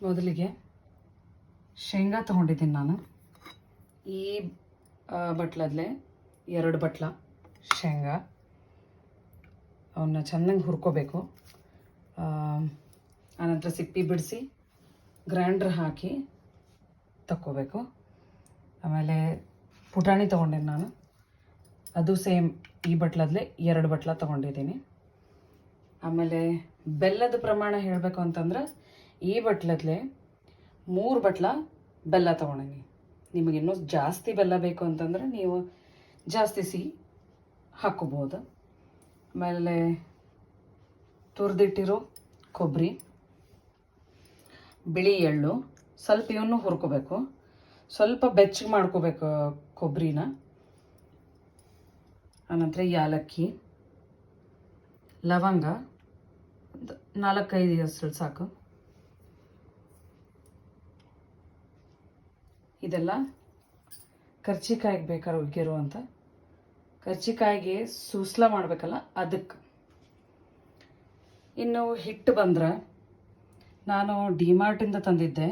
ಮೊದಲಿಗೆ ಶೇಂಗಾ ತೊಗೊಂಡಿದ್ದೀನಿ ನಾನು. ಈ ಬಟ್ಲಲ್ಲೇ 2 ಬಟ್ಲ ಶೇಂಗಾ. ಅವನ್ನ ಚೆನ್ನಾಗಿ ಹುರ್ಕೋಬೇಕು. ಆನಂತರ ಸಿಪ್ಪಿ ಬಿಡಿಸಿ ಗ್ರೈಂಡ್ರ್ ಹಾಕಿ ತಕ್ಕೋಬೇಕು. ಆಮೇಲೆ ಪುಟಾಣಿ ತೊಗೊಂಡಿನಿ ನಾನು. ಅದು ಸೇಮ್ ಈ ಬಟ್ಲಲ್ಲೇ 2 ಬಟ್ಲ ತೊಗೊಂಡಿದ್ದೀನಿ. ಆಮೇಲೆ ಬೆಲ್ಲದ ಪ್ರಮಾಣ ಹೇಳಬೇಕು ಅಂತಂದ್ರೆ ಈ ಬಟ್ಲಲ್ಲೇ 3 ಬಟ್ಲ ಬೆಲ್ಲ ತೊಗೊಂಡಿನಿ. ನಿಮಗೆ ಇನ್ನೂ ಜಾಸ್ತಿ ಬೆಲ್ಲ ಬೇಕು ಅಂತಂದ್ರೆ ನೀವು ಜಾಸ್ತಿ ಸಿಹಿ ಹಾಕ್ಕೋಬೋದು. ಆಮೇಲೆ ತುರಿದಿಟ್ಟಿರೋ ಕೊಬ್ಬರಿ, ಬಿಳಿ ಎಳ್ಳು, ಸ್ವಲ್ಪ ಇವನು ಹುರ್ಕೋಬೇಕು. ಸ್ವಲ್ಪ ಬೆಚ್ಚಗೆ ಮಾಡ್ಕೋಬೇಕು ಕೊಬ್ಬರಿನ. ಆನಂತರ ಯಾಲಕ್ಕಿ, ಲವಂಗ 4-5 ಹೆಸರು ಸಾಕು. ಇದೆಲ್ಲ ಕರ್ಜಿಕಾಯಿಗೆ ಬೇಕಾದ್ರೆ ಉಗ್ಗಿರೋ ಅಂತ. ಕರ್ಜಿಕಾಯಿಗೆ ಸೂಸ್ಲ ಮಾಡಬೇಕಲ್ಲ ಅದಕ್ಕೆ. ಇನ್ನು ಹಿಟ್ಟು ಬಂದ್ರೆ ನಾನು ಡಿಮಾರ್ಟಿಂದ ತಂದಿದ್ದೆ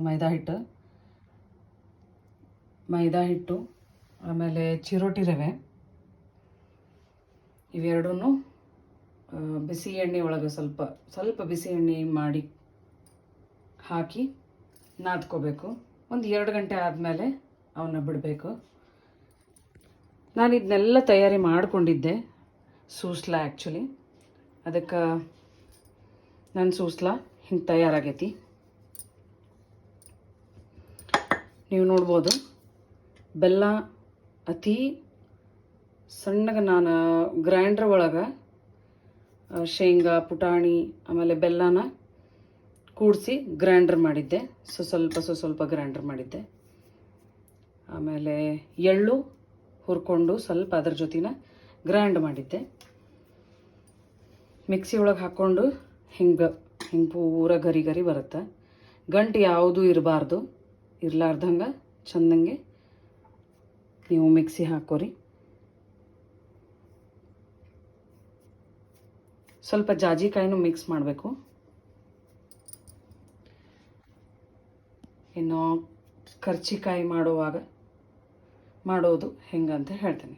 ಮೈದಾ ಹಿಟ್ಟು, ಆಮೇಲೆ ಚಿರೋಟಿ ರವೆ. ಇವೆರಡೂ ಬಿಸಿ ಎಣ್ಣೆ ಒಳಗೆ ಸ್ವಲ್ಪ ಬಿಸಿ ಎಣ್ಣೆ ಮಾಡಿ ಹಾಕಿ ನಾದ್ಕೋಬೇಕು. ಒಂದು 2 ಗಂಟೆ ಆದಮೇಲೆ ಅವನ್ನ ಬಿಡಬೇಕು. ನಾನು ಇದನ್ನೆಲ್ಲ ತಯಾರಿ ಮಾಡಿಕೊಂಡಿದ್ದೆ ಸೂಸ್ಲ. ಆ್ಯಕ್ಚುಲಿ ಅದಕ್ಕೆ ನನ್ನ ಸೂಸ್ಲ ಹಿಂಗೆ ತಯಾರಾಗೈತಿ. ನೀವು ನೋಡ್ಬೋದು. ಬೆಲ್ಲ ಅತಿ ಸಣ್ಣಗೆ ನಾನು ಗ್ರೈಂಡ್ರ್ ಒಳಗೆ ಶೇಂಗಾ, ಪುಟಾಣಿ, ಆಮೇಲೆ ಬೆಲ್ಲನ ಕೂಡಿಸಿ ಗ್ರೈಂಡ್ರ್ ಮಾಡಿದ್ದೆ. ಸ್ವಲ್ಪ ಗ್ರೈಂಡ್ರ್ ಮಾಡಿದ್ದೆ. ಆಮೇಲೆ ಎಳ್ಳು ಹುರ್ಕೊಂಡು ಸ್ವಲ್ಪ ಅದ್ರ ಜೊತೆನ ಗ್ರೈಂಡ್ ಮಾಡಿದ್ದೆ. ಮಿಕ್ಸಿ ಒಳಗೆ ಹಾಕ್ಕೊಂಡು ಹಿಂಗೆ ಪೂರ ಗರಿ ಬರುತ್ತೆ. ಗಂಟು ಯಾವುದೂ ಇರಬಾರ್ದು. ಇರ್ಲಾರ್ದಂಗೆ ಚೆಂದಂಗೆ ನೀವು ಮಿಕ್ಸಿ ಹಾಕೋರಿ. ಸ್ವಲ್ಪ ಜಾಜಿಕಾಯಿನೂ ಮಿಕ್ಸ್ ಮಾಡಬೇಕು. ಇನ್ನು ಕರ್ಜಿಕಾಯಿ ಮಾಡೋದು ಹೆಂಗಂತ ಹೇಳ್ತೇನೆ.